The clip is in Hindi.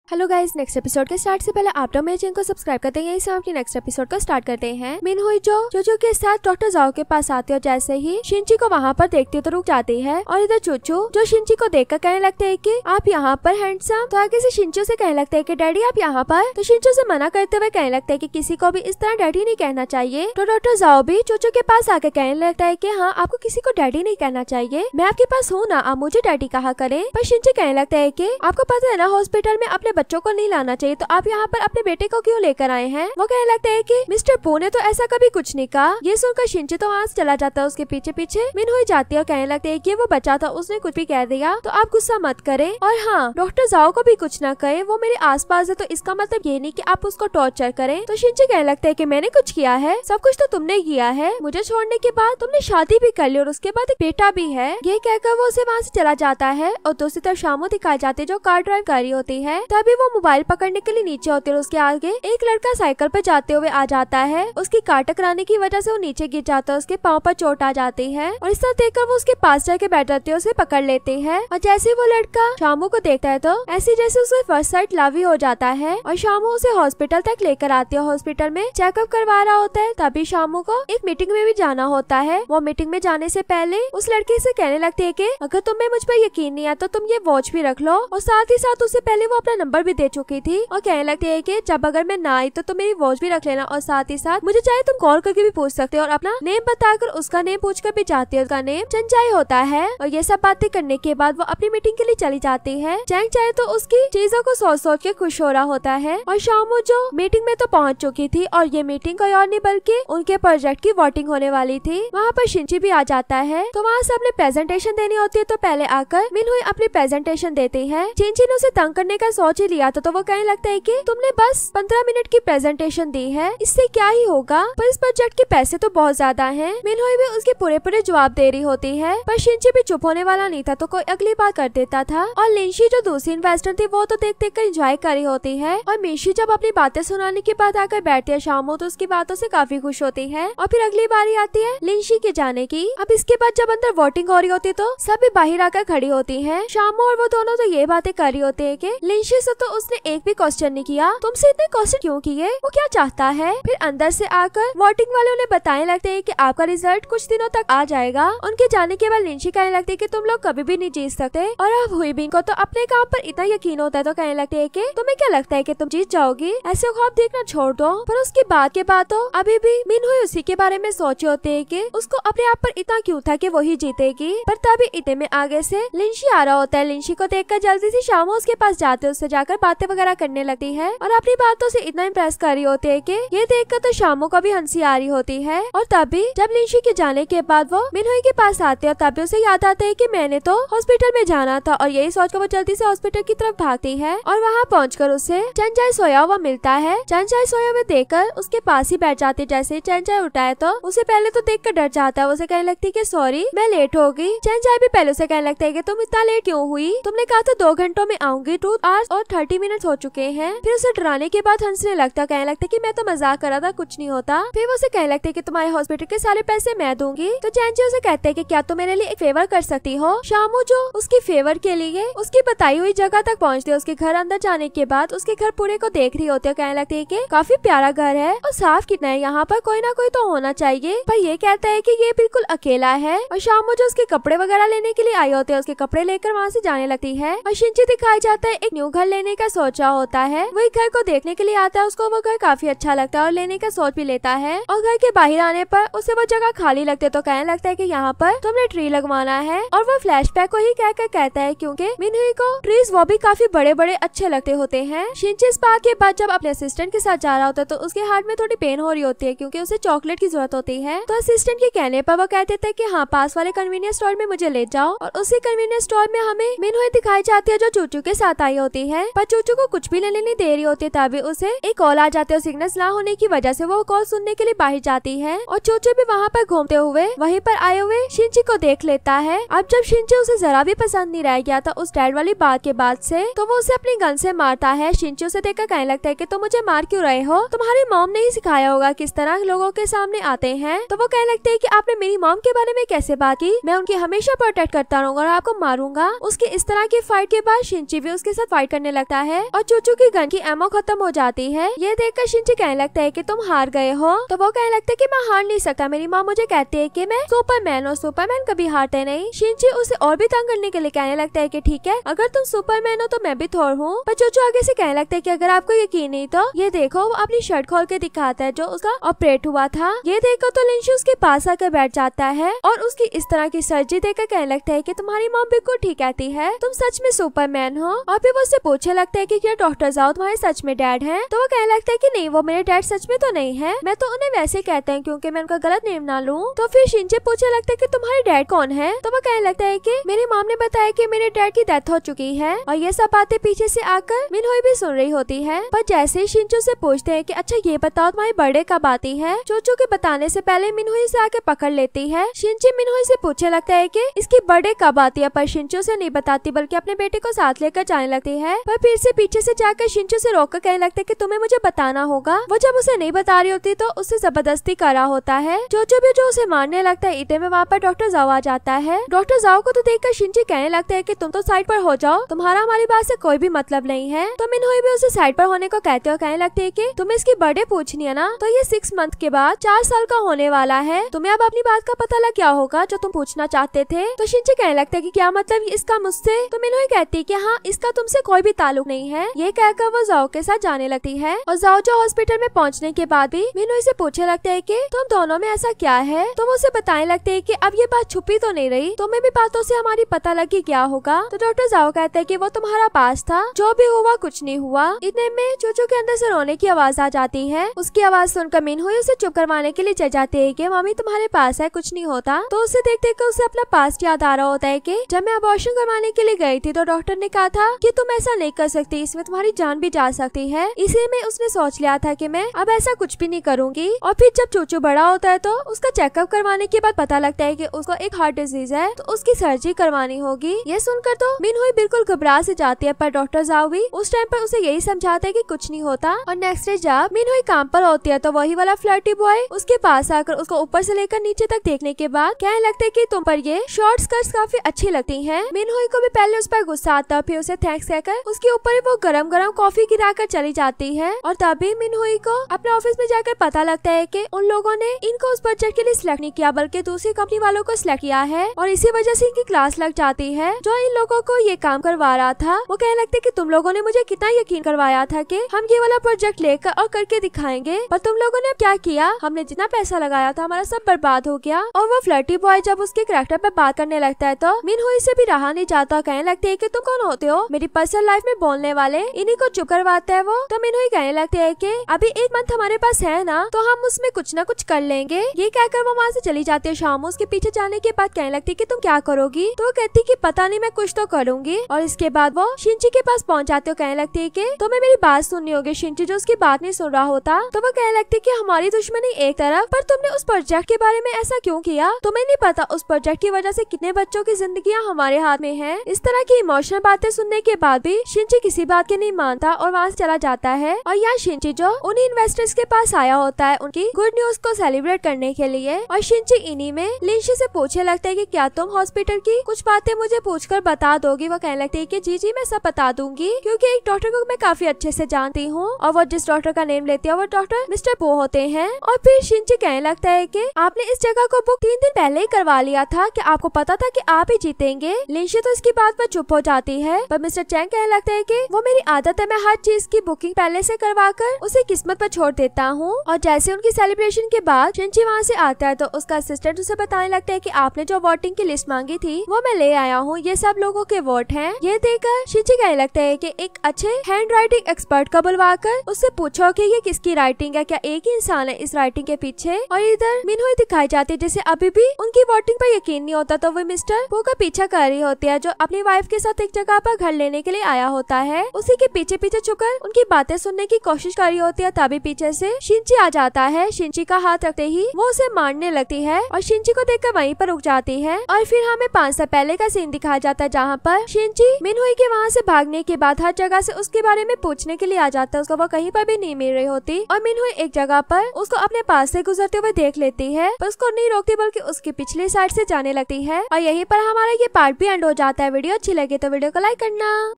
हेलो गाइस, नेक्स्ट एपिसोड के स्टार्ट से पहले आप लोग मेरे चैनल को सब्सक्राइब करते हैं। यहीं से हम अपनी नेक्स्ट एपिसोड को स्टार्ट करते हैं। मिनहुई जो चूचू के साथ डॉक्टर जाओ के पास आती है और जैसे ही शिनची को वहाँ पर देखती है तो रुक जाती है और इधर चूचू जो शिनची को देखकर कहने लगते है कि आप यहाँ पर हैंडसम। तो आगे से शिनचू से कहने लगते है कि डैडी आप यहाँ पर। तो शिनचू से मना करते हुए कहने लगता है कि किसी को भी इस तरह डैडी नहीं कहना चाहिए। तो डॉक्टर जाओ भी चूचू के पास आके कहने लगता है कि हाँ, आपको किसी को डैडी नहीं कहना चाहिए, मैं आपके पास हूँ ना, आप मुझे डैडी कहा करें। पर शिनची कहने लगता है कि आपको पता है ना, हॉस्पिटल में अपने बच्चों को नहीं लाना चाहिए, तो आप यहाँ पर अपने बेटे को क्यों लेकर आए हैं। वो कहने लगता है कि मिस्टर पो ने तो ऐसा कभी कुछ नहीं कहा। ये सुनकर शिनची तो वहाँ से चला जाता है। उसके पीछे पीछे मिनहुई जाती है और कहने लगती है कि वो बच्चा था, उसने कुछ भी कह दिया तो आप गुस्सा मत करें, और हाँ, डॉक्टर जाओ को भी कुछ ना कहे, वो मेरे आसपास है, तो इसका मतलब ये नहीं कि आप उसको टॉर्चर करें। तो शिनची कहने लगता है कि मैंने कुछ किया है, सब कुछ तो तुमने किया है, मुझे छोड़ने के बाद तुमने शादी भी कर ली और उसके बाद एक बेटा भी है। ये कहकर वो उसे वहाँ से चला जाता है और दूसरी तरफ शामू दिखाई जाती है जो कार ड्राइव कर रही होती है। तभी वो मोबाइल पकड़ने के लिए नीचे होती है और उसके आगे एक लड़का साइकिल पर जाते हुए आ जाता है। उसकी कार टकराने की वजह से वो नीचे गिर जाता है, उसके पाँव पर चोट आ जाती है और इस तरह देखकर वो उसके पास जाके बैठ जाती है, उसे पकड़ लेती है। और जैसे वो लड़का शामू को देखता है तो ऐसे जैसे उसे फर्स्ट साइट लव ही हो जाता है और शामू उसे हॉस्पिटल तक लेकर आती है। हॉस्पिटल में चेकअप करवा रहा होता है, तभी शामू को एक मीटिंग में भी जाना होता है। वो मीटिंग में जाने से पहले उस लड़के से कहने लगती है कि अगर तुम्हें मुझ पर यकीन नहीं है तो तुम ये वॉच भी रख लो, और साथ ही साथ उससे पहले वो अपना नंबर भी दे चुकी थी और कहने लगती है कि जब अगर मैं ना आई तो तुम मेरी वॉच भी रख लेना, और साथ ही साथ मुझे चाहे तुम कॉल करके भी पूछ सकते हो, और अपना नेम बताकर उसका नेम पूछकर भी जाती है। उसका नेम चंचाई होता है। और ये सब बातें करने के बाद वो अपनी मीटिंग के लिए चली जाती है। चैंग चाहे तो उसकी चीजों को सोच सोच के खुश हो रहा होता है और शामू जो मीटिंग में तो पहुंच चुकी थी, और ये मीटिंग कोई और नहीं बल्कि उनके प्रोजेक्ट की वोटिंग होने वाली थी। वहाँ पर शिनची भी आ जाता है, तो वहाँ से अपने प्रेजेंटेशन देनी होती है। तो पहले आकर मिनहुई अपनी प्रेजेंटेशन देती है। शिनची ने उसे तंग करने का सोच ही लिया तो वो कहने लगता है कि तुमने बस 15 मिनट की प्रेजेंटेशन दी है, इससे क्या ही होगा, पर इस प्रोजेक्ट के पैसे तो बहुत ज्यादा हैं। मिनहुई भी उसके पूरे जवाब दे रही होती है, पर शिनची भी चुप होने वाला नहीं था, तो कोई अगली बात कर देता था। और लिंशी जो दूसरी इन्वेस्टर थी वो तो देख कर एंजॉय कर रही होती है, और मिशी जब अपनी बातें सुनाने के बाद आकर बैठती है शामू तो उसकी बातों से काफी खुश होती है। और फिर अगली बारी आती है लिंशी के जाने की। अब इसके बाद जब अंदर वोटिंग हो रही होती है तो सभी बाहर आकर खड़ी होती है। शामू और वो दोनों तो ये बातें कर रही होती है कि लिंशी से तो उसने एक भी क्वेश्चन नहीं किया, तुमसे इतने क्वेश्चन क्यों किए, वो क्या चाहता है। फिर अंदर से आकर वोटिंग वाले उन्हें बताने लगते हैं कि आपका रिजल्ट कुछ दिनों तक आ जाएगा। उनके जाने के बाद लिंशी कहने लगती है कि तुम लोग कभी भी नहीं जीत सकते, और अब हुईबिन को तो अपने काम पर इतना यकीन होता है तो कहने लगते है कि तुम्हें क्या लगता है कि तुम जीत जाओगी, ऐसे ख्वाब देखना छोड़ दो। पर उसके बाद के बाद तो अभी भी मिनहुई उसी के बारे में सोचे होते है कि उसको अपने आप पर इतना क्यों था कि वही जीतेगी। पर तभी इतने में आगे से लिंशी आ रहा होता है। लिंशी को देखकर जल्दी से शामू उसके पास जाते, उससे जाकर बातें वगैरह करने लगती है और अपनी बातों से इतना इम्प्रेस कर रही होती है कि ये देखकर तो शामू को भी हंसी आ रही होती है। और तभी जब लिंशी के जाने के बाद वो मिनहुई के पास आते हैं, तभी उसे याद आता है कि मैंने तो हॉस्पिटल में जाना था, और यही सोचकर वो जल्दी से हॉस्पिटल की तरफ भागती है और वहाँ पहुंचकर उसे चंचाई सोया हुआ मिलता है। चंचाई सोया हुआ देखकर उसके पास ही बैठ जाती है। जैसे ही चंचाई उठा है तो उसे पहले तो देखकर डर जाता है। उसे कहने लगती है कि सॉरी, मैं लेट हो गई। चंचाई भी पहले उसे कहने लगता है कि तुम इतना लेट क्यों हुई, तुमने कहा था 2 घंटों में आऊंगी, 2 आवर्स और 30 मिनट हो चुके हैं। फिर उसे डराने के बाद हंसने लगता, कहने लगता कि मैं तो मजाक कर रहा था, कुछ नहीं होता। फिर वो उसे कहने लगते कि तुम्हारे हॉस्पिटल के सारे पैसे मैं दूंगी। तो चैंची उसे कहते हैं कि क्या तुम मेरे लिए एक फेवर कर सकती हो। शामू जो उसकी फेवर के लिए उसकी बताई हुई जगह तक पहुंचती है। उसके घर अंदर जाने के बाद उसके घर पूरे को देख रही होती है, कहने लगती है कि काफी प्यारा घर है और साफ कितना है, यहाँ पर कोई ना कोई तो होना चाहिए। पर ये कहता है कि ये बिल्कुल अकेला है। और शामू जो उसके कपड़े वगैरह लेने के लिए आई होते हैं, उसके कपड़े लेकर वहाँ से जाने लगती है। और शिनची दिखाई जाता है एक न्यू घर लेने का सोचा होता है, वही घर को देखने के लिए आता है। उसको वो घर काफी अच्छा लगता है और लेने का सोच भी लेता है। और घर के बाहर आने पर उसे वो जगह खाली लगती है, तो कहने लगता है कि यहाँ पर तुमने ट्री लगवाना है। और वो फ्लैशबैक को ही कहकर कहता है, क्योंकि मिनहुई को ट्रीज वो भी काफी बड़े बड़े अच्छे लगते होते हैं। शिनची इस बात के बाद जब अपने असिस्टेंट के साथ जा रहा होता है तो उसके हार्ट में थोड़ी पेन हो रही होती है, क्योंकि उसे चॉकलेट की जरूरत होती है। तो असिस्टेंट के कहने पर वो कहते थे कि हाँ, पास वाले कन्वीनियंस स्टोर में मुझे ले जाओ। और उसी कन्वीनियंस स्टोर में हमें मिनहुई दिखाई जाती है जो चूचू के साथ आई होती है, पर चूचू को कुछ भी लेने नहीं दे रही होती। तभी उसे एक कॉल आ जाती है, सिग्नल ना होने की वजह से वो कॉल सुनने के लिए बाहर जाती है। और चूचू भी वहाँ पर घूमते हुए वहीं पर आए हुए शिनची को देख लेता है। अब जब शिनची उसे जरा भी पसंद नहीं रह गया था उस डैड वाली बात के बाद से, तो वो उसे अपनी गन से मारता है। शिनची उसे देखकर कहने लगता है कि तुम मुझे मार क्यों रहे हो, तुम्हारी मॉम ने ही सिखाया होगा किस तरह लोगों के सामने आते हैं। तो वो कहने लगते है कि आपने मेरी मॉम के बारे में कैसे बात की, मैं उनकी हमेशा प्रोटेक्ट करता रहूंगा और आपको मारूंगा। उसकी इस तरह की फाइट के बाद शिनची भी उसके साथ फाइट करने लगता है और चूचू की गन की एमो खत्म हो जाती है। ये देखकर शिनची कहने लगता है कि तुम हार गए हो। तो वो कहने लगता है कि मैं हार नहीं सकता, मेरी माँ मुझे कहती है कि मैं सुपरमैन, और सुपरमैन कभी हारते नहीं। शिनची उसे और भी तंग करने के लिए कहने लगता है कि ठीक है, अगर तुम सुपरमैन हो तो मैं भी थोर हूँ। पर चूचू आगे से कहने लगता है कि अगर आपको यकीन नहीं तो ये देखो, वो अपनी शर्ट खोल के दिखाता है जो उसका ऑपरेट हुआ था। ये देखो तो लिंशी उसके पास आकर बैठ जाता है और उसकी इस तरह की सर्जरी देखकर कहने लगता है कि तुम्हारी माँ बिल्कुल ठीक कहती है, तुम सच में सुपरमैन हो। और फिर वो उससे पूछने लगता है कि क्या डॉक्टर जाओ तुम्हारे सच में डैड हैं? तो वो कहने लगता है कि नहीं, वो मेरे डैड सच में तो नहीं है, मैं तो उन्हें वैसे कहते हैं क्योंकि मैं उनका गलत नेम ना लूं। तो फिर शिनची पूछने लगता है कि तुम्हारे डैड कौन है? तो वो कहने लगता है कि मेरी मॉम ने बताया कि मेरे डैड की डेथ हो चुकी है। और ये सब बातें पीछे से आकर मिनहुई भी सुन रही होती है। पर जैसे ही शिनचू से पूछते हैं कि अच्छा ये बताओ तुम्हारी बर्थडे कब आती है, चूचू के बताने से पहले मिनहुई से आके पकड़ लेती है। शिनची मिनहुई से पूछने लगता है कि इसकी बर्थडे कब आती है, पर शिनचू से नहीं बताती बल्कि अपने बेटे को साथ लेकर जाने लगती है। पर फिर से पीछे से जाकर शिनचू से रोककर कहने लगता है कि तुम्हें मुझे बताना होगा। वो जब उसे नहीं बता रही होती तो उसे जबरदस्ती करा होता है। चूचू भी जो उसे मारने लगता है, इतने में वहाँ पर डॉक्टर जाओ आ जाता है। डॉक्टर जाओ को तो देखकर शिनची कहने लगता है कि तुम तो साइड पर हो जाओ, तुम्हारा हमारी बात से कोई भी मतलब नहीं है। तो मिनहुई भी उसे साइड पर होने को कहते हुए कहने लगती है कि तुम्हें इसकी बर्थडे पूछनी है ना, तो ये 6 मंथ के बाद 4 साल का होने वाला है। तुम्हें अब अपनी बात का पता लग गया होगा जो तुम पूछना चाहते थे। तो शिनची कहने लगता है कि क्या मतलब इसका मुझसे? तो मिनहुई कहती है कि हाँ, इसका तुमसे कोई भी ताल्लुक नहीं है। ये कहकर वो जाओ के साथ जाने लगती है। और जाओ जो हॉस्पिटल में पहुंचने के बाद भी मिनहुई से पूछने लगता है कि तुम दोनों में ऐसा क्या है। तो वो उसे बताने लगते है कि अब ये बात छुपी तो नहीं रही, तुम्हें भी बातों से हमारी पता लगी क्या होगा। तो डॉक्टर जाओ कहता है कि वो तुम्हारा पास था, जो भी हुआ कुछ नहीं हुआ। इतने में चूचू के अंदर से रोने की आवाज आ जाती है। उसकी आवाज सुनकर मिनहुई उसे चुप करवाने के लिए चल जाती है कि मम्मी तुम्हारे पास है, कुछ नहीं होता। तो उसे देख देख कर उसे अपना पास्ट याद आ रहा होता है कि जब मैं अबॉर्शन करवाने के लिए गई थी तो डॉक्टर ने कहा था कि तुम ऐसा नहीं कर सकती, इसमें तुम्हारी जान भी जा सकती है। इसी में उसने सोच लिया था कि मैं अब ऐसा कुछ भी नहीं करूंगी। और फिर जब चूचू बड़ा होता है तो उसका चेकअप करवाने के बाद पता लगता है कि उसको एक हार्ट डिजीज है, तो उसकी सर्जरी करवानी होगी। ये सुनकर तो मिनहुई बिल्कुल घबरा से जाती है, पर डॉक्टर जाओ भी उस टाइम पर उसे यही समझाता है कि कुछ नहीं होता। और नेक्स्ट डे जब मिनहुई काम पर होती है तो वही वाला फ्लर्टी बॉय उसके पास आकर उसको ऊपर से लेकर नीचे तक देखने के बाद कहने लगता है कि तुम पर ये शॉर्ट स्कर्ट्स काफी अच्छी लगती हैं। मिनहुई को भी पहले उस पर गुस्सा आता, फिर उसे थैंक्स कहकर उसके ऊपर वो गरम गरम कॉफी गिराकर चली जाती है। और तभी मिनहुई को अपने ऑफिस में जाकर पता लगता है कि उन लोगों ने इनको उस प्रोजेक्ट के लिए सिलेक्ट नहीं किया बल्कि दूसरी कंपनी वालों को सिलेक्ट किया है। और इसी वजह से इनकी क्लास लग जाती है जो इन लोगों को ये काम करवा रहा था। वो कहने लगते कि तुम लोगों ने मुझे कितना यकीन करवाया था कि हम ये वाला प्रोजेक्ट लेकर और करके दिखाएंगे, पर तुम लोगों ने क्या किया, हमने जितना पैसा लगाया था हमारा सब बर्बाद हो गया। और वो फ्लर्टी बॉय जब उसके कैरेक्टर पर बात करने लगता है तो मिनहुई से भी रहा नहीं जाता, कहने लगते है कि तुम कौन होते हो मेरी पर्सनल लाइफ में बोलने वाले, इन्हीं को चुप करवाता है वो। तो मिनहुई कहने लगते है कि अभी 1 मंथ हमारे पास है ना, तो हम उसमें कुछ ना कुछ कर लेंगे। ये कहकर वो वहाँ से चली जाती है। शाम उसके पीछे जाने के बाद कहने लगती है कि तुम क्या करोगी? तो वो कहती कि पता नहीं, मैं कुछ तो करूंगी। और इसके बाद वो शिनची के पास पहुंच जाते हो, कहने लगती है कि तुम्हें मेरी बात सुननी होगी। शिनची जो उसकी बात नहीं सुन रहा होता तो वो कहने लगती है कि हमारी दुश्मनी एक तरफ, पर तुमने उस प्रोजेक्ट के बारे में ऐसा क्यों किया? तुम्हें नहीं पता उस प्रोजेक्ट की वजह से कितने बच्चों की जिंदगियां हमारे हाथ में है। इस तरह की इमोशनल बातें सुनने के बाद भी शिनची किसी बात के नहीं मानता और वहाँ से चला जाता है। और यहाँ शिनची जो उन्हीं इन्वेस्टर्स के पास आया होता है उनकी गुड न्यूज को सेलिब्रेट करने के लिए। और शिनची इन्हीं में लिंशी से पूछने लगता है कि क्या तुम हॉस्पिटल की कुछ बातें मुझे पूछकर बता दोगी? वो कहने लगती है कि जी मैं सब बता दूंगी, क्योंकि एक डॉक्टर को मैं काफी अच्छे से जानती हूँ। और वो जिस डॉक्टर का नेम लेती है वो डॉक्टर मिस्टर पो होते हैं। और फिर शिनची कहने लगता है कि आपने इस जगह को बुक 3 दिन पहले ही करवा लिया था, कि आपको पता था कि आप ही जीतेंगे? लिंशी तो इसकी बात पर चुप हो जाती है, पर मिस्टर चैंग कहने लगता है कि वो मेरी आदत है, मैं हर चीज की बुकिंग पहले से करवाकर उसे किस्मत पर छोड़ देता हूँ। और जैसे उनकी सेलिब्रेशन के बाद शिनची वहाँ से आता है तो उसका असिस्टेंट उसे बताने लगता है कि आपने जो वोटिंग की लिस्ट मांगी थी वो मैं ले आया हूँ, ये सब लोगों के वोट हैं। ये देखकर शिनची कहने लगता है कि एक अच्छे हैंड राइटिंग एक्सपर्ट को बुलवाकर उससे पूछो कि ये किसकी राइटिंग है, क्या एक ही इंसान है इस राइटिंग के पीछे? और इधर मिनहुई दिखाई जाती है जैसे अभी भी उनकी वोटिंग पर यकीन नहीं होता, तो वो मिस्टर पो का पीछा कर रही होती है जो अपनी वाइफ के साथ एक जगह पर घर लेने के लिए आया होता है। उसी के पीछे पीछे छुपकर उनकी बातें सुनने की कोशिश कर रही होती है। तभी पीछे से शिनची आ जाता है। शिनची का हाथ रखते ही वो उसे मारने लगती है और शिनची को देखकर वहीं पर रुक जाती है। और फिर हमें 5 साल पहले का सीन दिखाया जाता है जहाँ पर शिनची मिनहुई के वहाँ से भागने के बाद हर जगह से उसके बारे में पूछने के लिए आ जाता है। उसको वो कहीं पर भी नहीं मिल रही होती और मिनहुई एक जगह पर उसको अपने पास से गुजरते हुए देख लेती है, पर उसको नहीं रोकती बल्कि उसकी पिछली साइड से जाने लगती है। और यहीं पर हमारा ये पार्ट भी एंड हो जाता है। वीडियो अच्छी लगे तो वीडियो को लाइक करना।